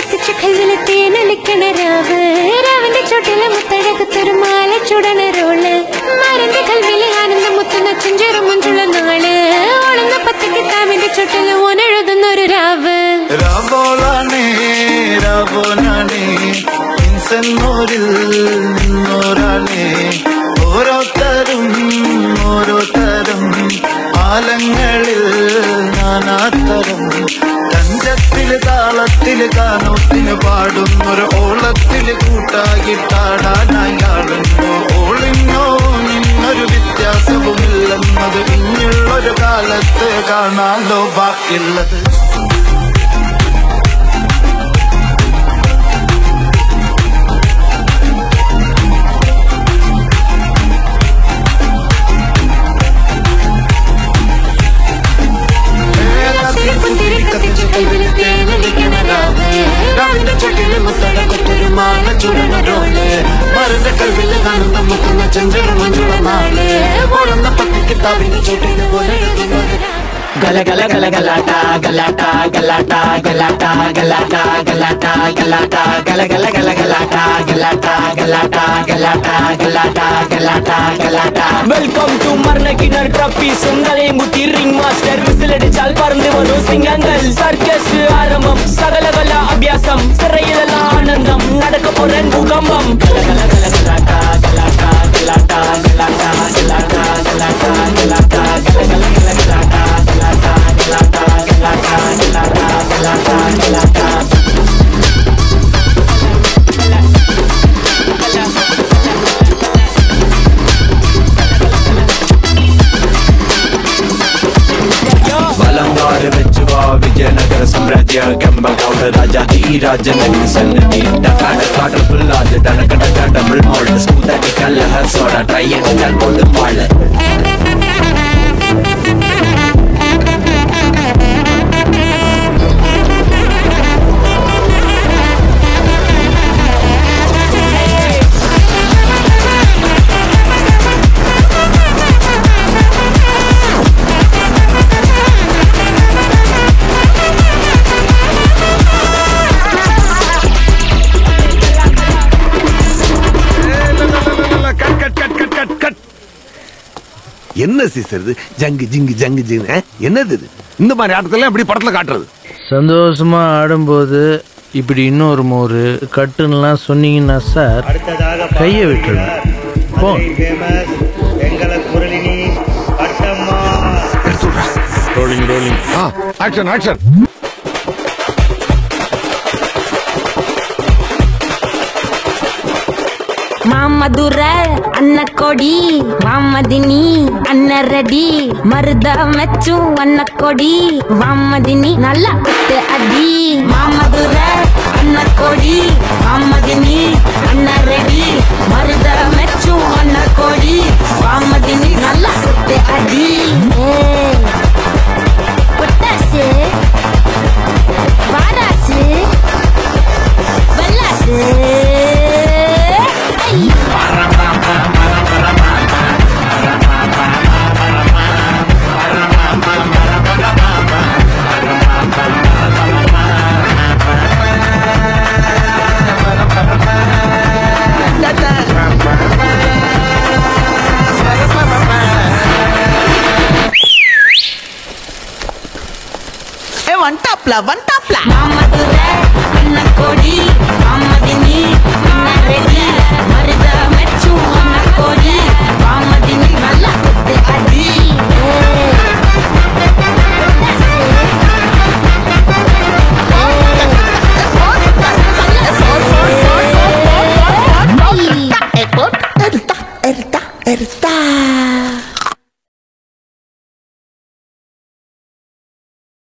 കത്തിച്ച് കൽവിലെ തേനൊലിക്കണ രാവ് രാവിന്റെ ചുട്ടില മുത്തഴകത്തൊരു മാല ചുടണ റോള് മരന്റെ കൽവിലെ ആനന്ദ മുത്തുന്ന ചെഞ്ചേറു മുഞ്ചുള്ള നാള് ഓളുന്ന പത്തക്ക് താവിന്റെ ചുട്ടില ഓനെഴുതുന്നൊരു രാവ് രാവോളാണേ രാവോനാണേ ഇൻസന്നൂരിൽ നിന്നോരാണേ ഓരോരുത്തരും ഓരോരുത്തരും ആലങ്ങളിൽ നാനാത്തരം തഞ്ചത്തില് താളത്തില് ഗാനത്തിന് പാടുന്നൊരു ഓളത്തില് കൂട്ടാകിട്ടാടാനായാളുന്നോ ഓളിന്നോ നിന്നൊരു വ്യത്യാസവുമില്ലെന്നത് ഇനിയുള്ളൊരു കാലത്ത് കാണാലോ ബാക്കിയുള്ളത് മരന്റെ കൽവിൽ കാണുന്ന മുക്കുന്ന ചെഞ്ചെറു മഞ്ചുള്ള നാള് ഓടുന്ന പത്തിക്ക് താവിന്റെ ചുട്ടിന് പോലെ gala gala gala galata galata galata galata galata galata galata gala gala gala galata galata galata galata galata galata galata welcome to marnakinar trappi sungale muti ring master whistle adichal parundu varu singangal circus aaramam sagala gala abhyasam sirayilala aanandam nadakka poren bhukambam gala gala gala galata galata galata galata galata galata galata gala gala gala galata galata galata galata galata galata galata Balangar Vechva Vijayanagara Samradya Kambagowda Raja Rajanagari Sannadi Dakada Carter Pullaj Danakada Double Mold Smoothati Kallahar Soda Try and tell Mold Mall என்ன சீசருது ஜங்கு ஜிங்கு ஜங்கு ஜிங்கு என்னது இது இந்த மாதிரி ஆட்டத்தெல்லாம் இப்படி படத்துல காட்டுறது சந்தோஷமா ஆடும்போது இப்படி இன்னொரு மோரு கட்டுன்னெலாம் சொன்னீங்கன்னா சார் கையை விட்டுருங்க போ ரோலிங் ரோலிங் ஆக்ஷன் ஆக்ஷன் மாமதுர அன்னக்கொடி வாமதினி அன்னரடி மருத மெச்சும் அன்னக்கொடி வாமதினி நல்லா குத்து அடி மாமதுர அன்னக்கொடி வாமதினி அன்னரடி மருத மெச்சும் அன்னக்கொடி வாமதினி நல்லா குத்து அடி பொட்டாசு வாராசு வெள்ளாசு one top la மாமதுரை அன்னக்கொடி